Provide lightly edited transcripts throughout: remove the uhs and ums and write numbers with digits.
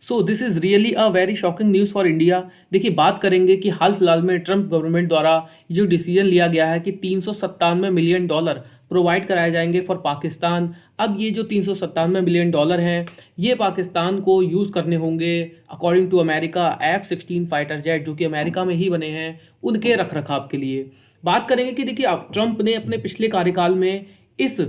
So this is really a very shocking news for India. देखिए, बात करेंगे कि हाल फिलहाल में ट्रंप गवर्नमेंट द्वारा जो डिसीजन लिया गया है कि 397 मिलियन डॉलर प्रोवाइड कराए जाएंगे फॉर पाकिस्तान। अब ये जो 397 मिलियन डॉलर हैं, ये पाकिस्तान को यूज़ करने होंगे according to America F-16 fighter jet, जो कि अमेरिका में ही बने हैं, उनके रख रखाव के लिए। बात करेंगे कि देखिए, अब ट्रंप ने अपने पिछले कार्यकाल में इस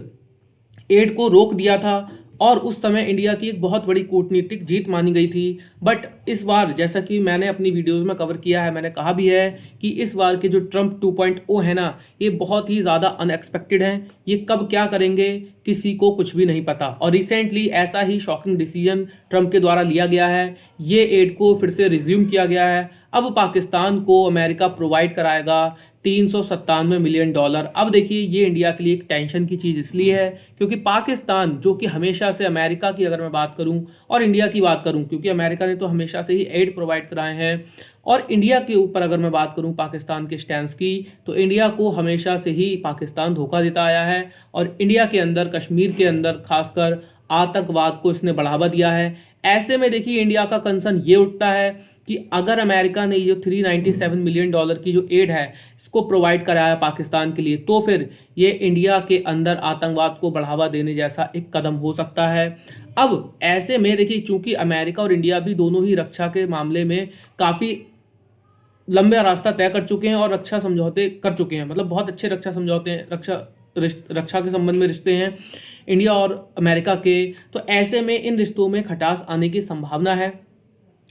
एड को रोक दिया था और उस समय इंडिया की एक बहुत बड़ी कूटनीतिक जीत मानी गई थी। बट इस बार, जैसा कि मैंने अपनी वीडियोस में कवर किया है, मैंने कहा भी है कि इस बार के जो ट्रंप 2.0 है ना, ये बहुत ही ज़्यादा अनएक्सपेक्टेड है। ये कब क्या करेंगे किसी को कुछ भी नहीं पता, और रिसेंटली ऐसा ही शॉकिंग डिसीजन ट्रंप के द्वारा लिया गया है। ये एड को फिर से रिज्यूम किया गया है। अब पाकिस्तान को अमेरिका प्रोवाइड कराएगा 397 मिलियन डॉलर। अब देखिए, ये इंडिया के लिए एक टेंशन की चीज़ इसलिए है क्योंकि पाकिस्तान, जो कि हमेशा से अमेरिका की अगर मैं बात करूं और इंडिया की बात करूं, क्योंकि अमेरिका ने तो हमेशा से ही एड प्रोवाइड कराए हैं, और इंडिया के ऊपर अगर मैं बात करूं पाकिस्तान के स्टैंड की, तो इंडिया को हमेशा से ही पाकिस्तान धोखा देता आया है। और इंडिया के अंदर, कश्मीर के अंदर खासकर आतंकवाद को इसने बढ़ावा दिया है। ऐसे में देखिए, इंडिया का कंसर्न ये उठता है कि अगर अमेरिका ने ये जो 397 मिलियन डॉलर की जो एड है, इसको प्रोवाइड कराया पाकिस्तान के लिए, तो फिर ये इंडिया के अंदर आतंकवाद को बढ़ावा देने जैसा एक कदम हो सकता है। अब ऐसे में देखिए, चूंकि अमेरिका और इंडिया भी दोनों ही रक्षा के मामले में काफ़ी लंबा रास्ता तय कर चुके हैं और रक्षा समझौते कर चुके हैं, मतलब बहुत अच्छे रक्षा समझौते हैं, रक्षा के संबंध में रिश्ते हैं इंडिया और अमेरिका के। तो ऐसे में इन रिश्तों में खटास आने की संभावना है।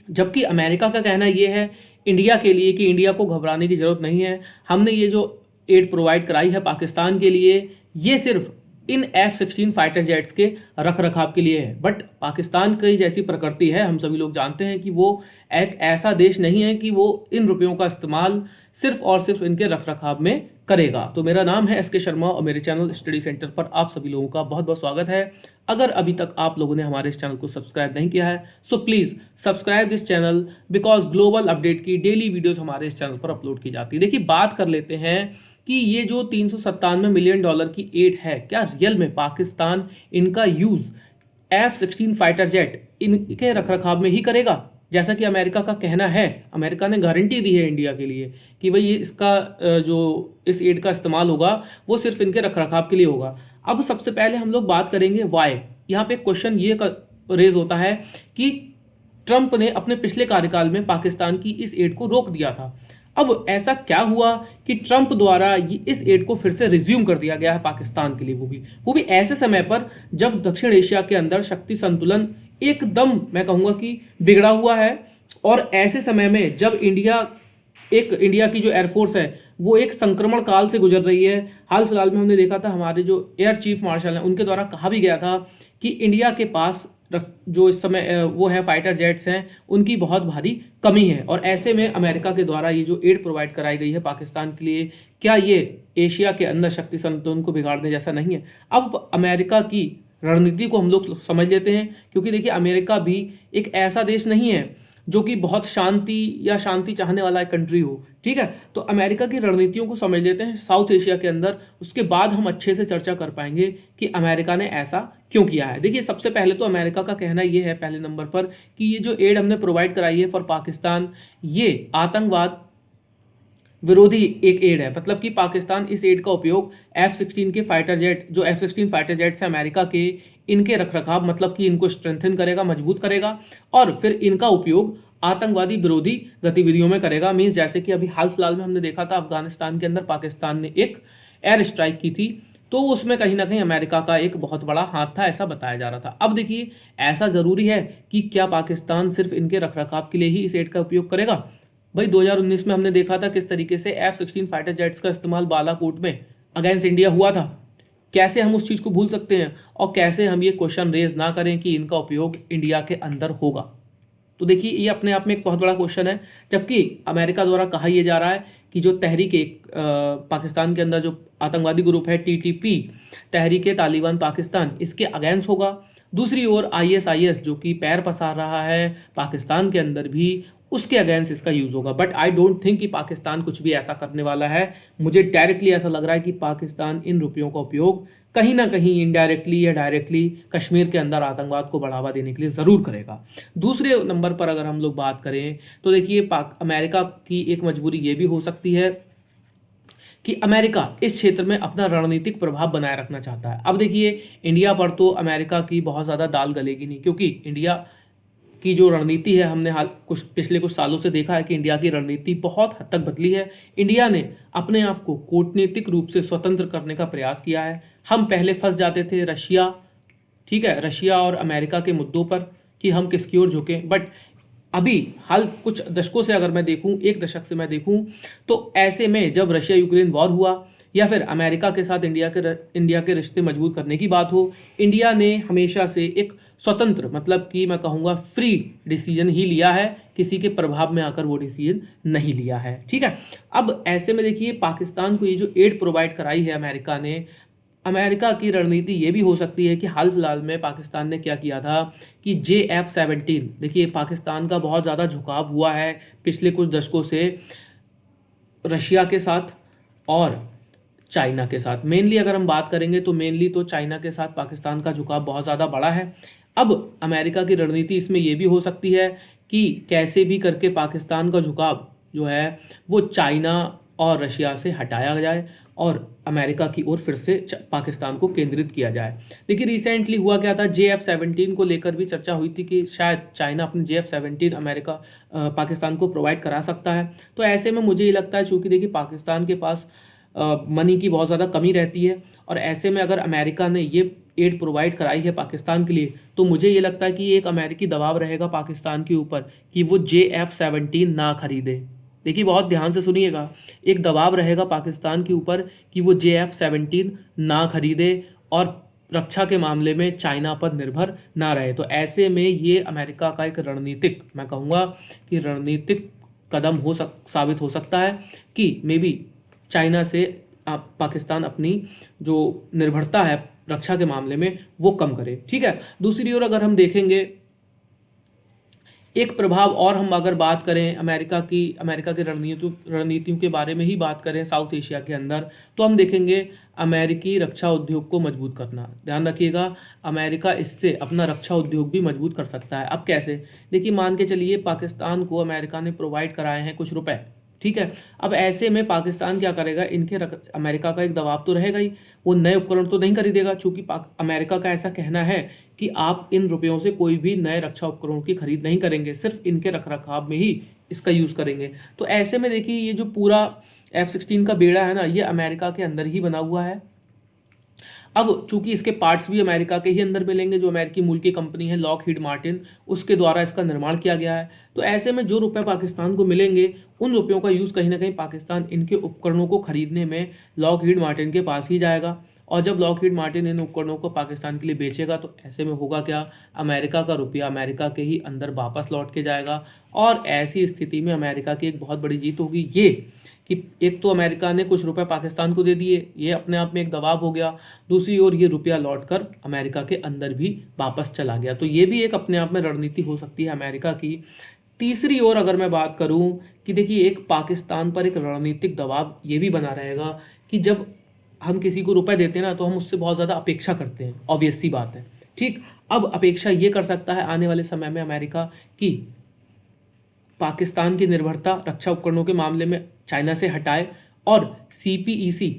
जबकि अमेरिका का कहना ये है इंडिया के लिए कि इंडिया को घबराने की ज़रूरत नहीं है, हमने ये जो एड प्रोवाइड कराई है पाकिस्तान के लिए, ये सिर्फ इन F-16 फाइटर जेट्स के रख रखाव के लिए है। बट पाकिस्तान की जैसी प्रकृति है, हम सभी लोग जानते हैं कि वो एक ऐसा देश नहीं है कि वो इन रुपयों का इस्तेमाल सिर्फ और सिर्फ इनके रख रखाव में करेगा। तो मेरा नाम है SK शर्मा और मेरे चैनल स्टडी सेंटर पर आप सभी लोगों का बहुत बहुत स्वागत है। अगर अभी तक आप लोगों ने हमारे इस चैनल को सब्सक्राइब नहीं किया है, so please subscribe this channel, because global update की डेली वीडियोस हमारे इस चैनल पर अपलोड की जाती है। देखिए, बात कर लेते हैं कि ये जो 397 मिलियन डॉलर की एड है, क्या रियल में पाकिस्तान इनका यूज़ F-16 फाइटर जेट इनके रखरखाव में ही करेगा, जैसा कि अमेरिका का कहना है। अमेरिका ने गारंटी दी है इंडिया के लिए कि भाई ये इसका जो इस एड का इस्तेमाल होगा वो सिर्फ इनके रखरखाव के लिए होगा। अब सबसे पहले हम लोग बात करेंगे वाई। यहाँ पे क्वेश्चन ये रेज होता है कि ट्रंप ने अपने पिछले कार्यकाल में पाकिस्तान की इस एड को रोक दिया था। अब ऐसा क्या हुआ कि ट्रंप द्वारा इस एड को फिर से रिज्यूम कर दिया गया है पाकिस्तान के लिए, वो भी ऐसे समय पर जब दक्षिण एशिया के अंदर शक्ति संतुलन एकदम, मैं कहूँगा कि बिगड़ा हुआ है। और ऐसे समय में जब इंडिया की जो एयरफोर्स है वो एक संक्रमण काल से गुजर रही है। हाल फिलहाल में हमने देखा था, हमारे जो एयर चीफ मार्शल हैं उनके द्वारा कहा भी गया था कि इंडिया के पास जो इस समय वो है फाइटर जेट्स हैं, उनकी बहुत भारी कमी है। और ऐसे में अमेरिका के द्वारा ये जो एड प्रोवाइड कराई गई है पाकिस्तान के लिए, क्या ये एशिया के अंदर शक्ति संतुलन को बिगाड़ने जैसा नहीं है? अब अमेरिका की रणनीति को हम लोग समझ लेते हैं, क्योंकि देखिए, अमेरिका भी एक ऐसा देश नहीं है जो कि बहुत शांति चाहने वाला एक कंट्री हो, ठीक है। तो अमेरिका की रणनीतियों को समझ लेते हैं साउथ एशिया के अंदर, उसके बाद हम अच्छे से चर्चा कर पाएंगे कि अमेरिका ने ऐसा क्यों किया है। देखिए, सबसे पहले तो अमेरिका का कहना ये है पहले नंबर पर कि ये जो एड हमने प्रोवाइड कराई है फॉर पाकिस्तान, ये आतंकवाद विरोधी एक एड है। मतलब कि पाकिस्तान इस एड का उपयोग F-16 के फाइटर जेट, जो F-16 फाइटर जेट्स हैं अमेरिका के, इनके रखरखाव, मतलब कि इनको स्ट्रेंथन करेगा, मजबूत करेगा, और फिर इनका उपयोग आतंकवादी विरोधी गतिविधियों में करेगा। मीन्स जैसे कि अभी हाल फिलहाल में हमने देखा था अफगानिस्तान के अंदर पाकिस्तान ने एक एयर स्ट्राइक की थी, तो उसमें कहीं ना कहीं अमेरिका का एक बहुत बड़ा हाथ था, ऐसा बताया जा रहा था। अब देखिए, ऐसा ज़रूरी है कि क्या पाकिस्तान सिर्फ इनके रखरखाव के लिए ही इस एड का उपयोग करेगा? भाई 2019 में हमने देखा था किस तरीके से F-16 फाइटर जेट्स का इस्तेमाल बालाकोट में अगेंस्ट इंडिया हुआ था। कैसे हम उस चीज़ को भूल सकते हैं, और कैसे हम ये क्वेश्चन रेज ना करें कि इनका उपयोग इंडिया के अंदर होगा? तो देखिए, ये अपने आप में एक बहुत बड़ा क्वेश्चन है। जबकि अमेरिका द्वारा कहा यह जा रहा है कि जो तहरीक पाकिस्तान के अंदर जो आतंकवादी ग्रुप है TTP, तहरीक तालिबान पाकिस्तान, इसके अगेंस्ट होगा। दूसरी ओर ISIS जो कि पैर पसार रहा है पाकिस्तान के अंदर भी, उसके अगेंस्ट इसका यूज़ होगा। बट आई डोंट थिंक कि पाकिस्तान कुछ भी ऐसा करने वाला है। मुझे डायरेक्टली ऐसा लग रहा है कि पाकिस्तान इन रुपयों का उपयोग कहीं ना कहीं इनडायरेक्टली या डायरेक्टली कश्मीर के अंदर आतंकवाद को बढ़ावा देने के लिए ज़रूर करेगा। दूसरे नंबर पर अगर हम लोग बात करें तो देखिए पाक अमेरिका की एक मजबूरी ये भी हो सकती है कि अमेरिका इस क्षेत्र में अपना रणनीतिक प्रभाव बनाए रखना चाहता है। अब देखिए इंडिया पर तो अमेरिका की बहुत ज़्यादा दाल गलेगी नहीं, क्योंकि इंडिया की जो रणनीति है, हमने हाल पिछले कुछ सालों से देखा है कि इंडिया की रणनीति बहुत हद तक बदली है। इंडिया ने अपने आप को कूटनीतिक रूप से स्वतंत्र करने का प्रयास किया है। हम पहले फंस जाते थे रशिया, ठीक है, रशिया और अमेरिका के मुद्दों पर कि हम किसकी ओर झुकें। बट अभी हाल कुछ दशकों से अगर मैं देखूं, एक दशक से मैं देखूं, तो ऐसे में जब रशिया यूक्रेन वॉर हुआ या फिर अमेरिका के साथ इंडिया के रिश्ते मजबूत करने की बात हो, इंडिया ने हमेशा से एक स्वतंत्र, मतलब कि मैं कहूँगा फ्री डिसीजन ही लिया है, किसी के प्रभाव में आकर वो डिसीजन नहीं लिया है। ठीक है, अब ऐसे में देखिए पाकिस्तान को ये जो एड प्रोवाइड कराई है अमेरिका ने, अमेरिका की रणनीति ये भी हो सकती है कि हाल फिलहाल में पाकिस्तान ने क्या किया था कि JF-17, देखिए पाकिस्तान का बहुत ज़्यादा झुकाव हुआ है पिछले कुछ दशकों से रशिया के साथ और चाइना के साथ। मेनली अगर हम बात करेंगे तो मेनली तो चाइना के साथ पाकिस्तान का झुकाव बहुत ज़्यादा बड़ा है। अब अमेरिका की रणनीति इसमें ये भी हो सकती है कि कैसे भी करके पाकिस्तान का झुकाव जो है वो चाइना और रशिया से हटाया जाए और अमेरिका की ओर फिर से पाकिस्तान को केंद्रित किया जाए। देखिए रिसेंटली हुआ क्या था, JF-17 को लेकर भी चर्चा हुई थी कि शायद चाइना अपने JF-17 अमेरिका पाकिस्तान को प्रोवाइड करा सकता है। तो ऐसे में मुझे ये लगता है, चूँकि देखिए पाकिस्तान के पास मनी की बहुत ज़्यादा कमी रहती है और ऐसे में अगर अमेरिका ने ये एड प्रोवाइड कराई है पाकिस्तान के लिए, तो मुझे ये लगता है कि एक अमेरिकी दबाव रहेगा पाकिस्तान के ऊपर कि वो JF-17 ना खरीदे। देखिए बहुत ध्यान से सुनिएगा, एक दबाव रहेगा पाकिस्तान के ऊपर कि वो JF-17 ना खरीदे और रक्षा के मामले में चाइना पर निर्भर ना रहे। तो ऐसे में ये अमेरिका का एक रणनीतिक, मैं कहूँगा कि रणनीतिक कदम साबित हो सकता है कि मे बी चाइना से पाकिस्तान अपनी जो निर्भरता है रक्षा के मामले में वो कम करे। ठीक है, दूसरी ओर अगर हम देखेंगे एक प्रभाव और, हम अगर बात करें अमेरिका की रणनीतियों के बारे में ही बात करें साउथ एशिया के अंदर, तो हम देखेंगे अमेरिकी रक्षा उद्योग को मजबूत करना। ध्यान रखिएगा, अमेरिका इससे अपना रक्षा उद्योग भी मजबूत कर सकता है। अब कैसे, देखिए मान के चलिए पाकिस्तान को अमेरिका ने प्रोवाइड कराए हैं कुछ रुपए, ठीक है। अब ऐसे में पाकिस्तान क्या करेगा, अमेरिका का एक दबाव तो रहेगा ही, वो नए उपकरण तो नहीं खरीदेगा, चूंकि अमेरिका का ऐसा कहना है कि आप इन रुपयों से कोई भी नए रक्षा उपकरणों की खरीद नहीं करेंगे, सिर्फ इनके रखरखाव में ही इसका यूज़ करेंगे। तो ऐसे में देखिए ये जो पूरा F-16 का बेड़ा है ना, ये अमेरिका के अंदर ही बना हुआ है। अब चूंकि इसके पार्ट्स भी अमेरिका के ही अंदर मिलेंगे, जो अमेरिकी मूल की कंपनी है लॉकहीड मार्टिन, उसके द्वारा इसका निर्माण किया गया है। तो ऐसे में जो रुपए पाकिस्तान को मिलेंगे, उन रुपयों का यूज़ कहीं ना कहीं पाकिस्तान इनके उपकरणों को खरीदने में लॉकहीड मार्टिन के पास ही जाएगा। और जब लॉकहीड मार्टिन इन उपकरणों को पाकिस्तान के लिए बेचेगा, तो ऐसे में होगा क्या, अमेरिका का रुपया अमेरिका के ही अंदर वापस लौट के जाएगा। और ऐसी स्थिति में अमेरिका की एक बहुत बड़ी जीत होगी ये कि एक तो अमेरिका ने कुछ रुपए पाकिस्तान को दे दिए, ये अपने आप में एक दबाव हो गया, दूसरी ओर ये रुपया लौटकर अमेरिका के अंदर भी वापस चला गया। तो ये भी एक अपने आप में रणनीति हो सकती है अमेरिका की। तीसरी ओर अगर मैं बात करूं कि देखिए एक पाकिस्तान पर एक रणनीतिक दबाव ये भी बना रहेगा कि जब हम किसी को रुपए देते हैं ना, तो हम उससे बहुत ज़्यादा अपेक्षा करते हैं, ऑब्वियस सी बात है। ठीक, अब अपेक्षा ये कर सकता है आने वाले समय में अमेरिका की पाकिस्तान की निर्भरता रक्षा उपकरणों के मामले में चाइना से हटाए और CPEC,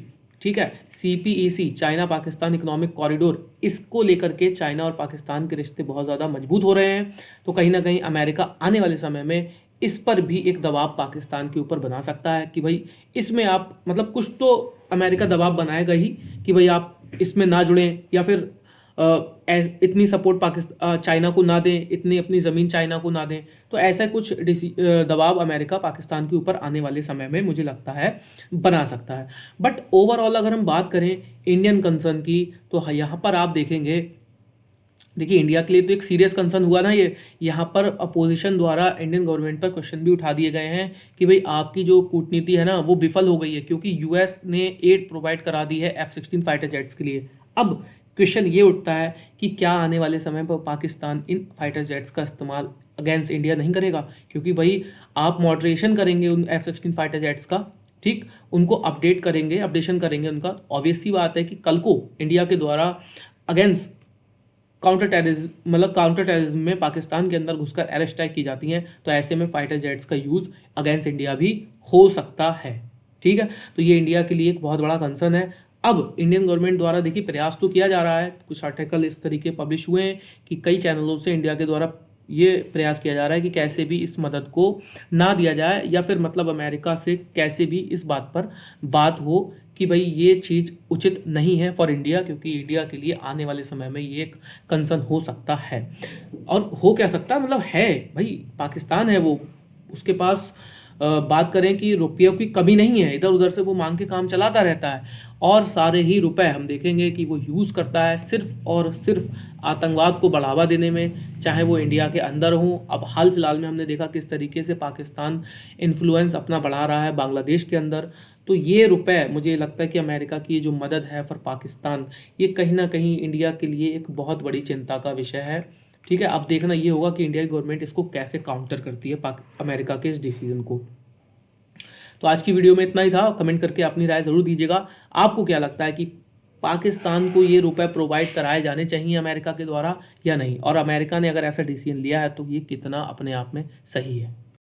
ठीक है, CPEC China Pakistan economic corridor, इसको लेकर के चाइना और पाकिस्तान के रिश्ते बहुत ज़्यादा मजबूत हो रहे हैं। तो कहीं ना कहीं अमेरिका आने वाले समय में इस पर भी एक दबाव पाकिस्तान के ऊपर बना सकता है कि भाई इसमें आप, मतलब कुछ तो अमेरिका दबाव बनाएगा ही कि भाई आप इसमें ना जुड़ें, या फिर इतनी सपोर्ट चाइना को ना दें, इतनी अपनी ज़मीन चाइना को ना दें। तो ऐसा कुछ दबाव अमेरिका पाकिस्तान के ऊपर आने वाले समय में मुझे लगता है बना सकता है। बट ओवरऑल अगर हम बात करें इंडियन कंसर्न की, तो यहाँ पर आप देखेंगे, देखिए इंडिया के लिए तो एक सीरियस कंसर्न हुआ ना ये, यहाँ पर अपोजिशन द्वारा इंडियन गवर्नमेंट पर क्वेश्चन भी उठा दिए गए हैं कि भाई आपकी जो कूटनीति है ना वो विफल हो गई है, क्योंकि US ने एड प्रोवाइड करा दी है F-16 फाइटर जेट्स के लिए। अब क्वेश्चन ये उठता है कि क्या आने वाले समय पर पाकिस्तान इन फाइटर जेट्स का इस्तेमाल अगेंस्ट इंडिया नहीं करेगा, क्योंकि भाई आप मॉडरेशन करेंगे उन F-16 फाइटर जेट्स का, ठीक, उनको अपडेट करेंगे, अपडेशन करेंगे उनका, ऑब्वियस सी बात है कि कल को इंडिया के द्वारा अगेंस्ट काउंटर टेररिज्म, मतलब काउंटर टेररिज्म में पाकिस्तान के अंदर घुसकर एयर स्ट्राइक की जाती हैं, तो ऐसे में फाइटर जेट्स का यूज़ अगेंस्ट इंडिया भी हो सकता है। ठीक है, तो ये इंडिया के लिए एक बहुत बड़ा कंसर्न है। अब इंडियन गवर्नमेंट द्वारा देखिए प्रयास तो किया जा रहा है, कुछ आर्टिकल इस तरीके पब्लिश हुए हैं कि कई चैनलों से इंडिया के द्वारा ये प्रयास किया जा रहा है कि कैसे भी इस मदद को ना दिया जाए, या फिर मतलब अमेरिका से कैसे भी इस बात पर बात हो कि भाई ये चीज़ उचित नहीं है फॉर इंडिया, क्योंकि इंडिया के लिए आने वाले समय में ये एक कंसर्न हो सकता है। और हो क्या सकता है, मतलब है भाई, पाकिस्तान है वो, उसके पास बात करें कि रुपयों की कमी नहीं है, इधर उधर से वो मांग के काम चलाता रहता है, और सारे ही रुपए हम देखेंगे कि वो यूज़ करता है सिर्फ और सिर्फ आतंकवाद को बढ़ावा देने में, चाहे वो इंडिया के अंदर हो। अब हाल फिलहाल में हमने देखा किस तरीके से पाकिस्तान इन्फ्लुएंस अपना बढ़ा रहा है बांग्लादेश के अंदर। तो ये रुपए, मुझे लगता है कि अमेरिका की ये जो मदद है फॉर पाकिस्तान, ये कहीं ना कहीं इंडिया के लिए एक बहुत बड़ी चिंता का विषय है। ठीक है, अब देखना ये होगा कि इंडिया की गवर्नमेंट इसको कैसे काउंटर करती है अमेरिका के इस डिसीजन को। तो आज की वीडियो में इतना ही था। कमेंट करके अपनी राय ज़रूर दीजिएगा, आपको क्या लगता है कि पाकिस्तान को ये रुपए प्रोवाइड कराए जाने चाहिए अमेरिका के द्वारा या नहीं, और अमेरिका ने अगर ऐसा डिसीजन लिया है तो ये कितना अपने आप में सही है।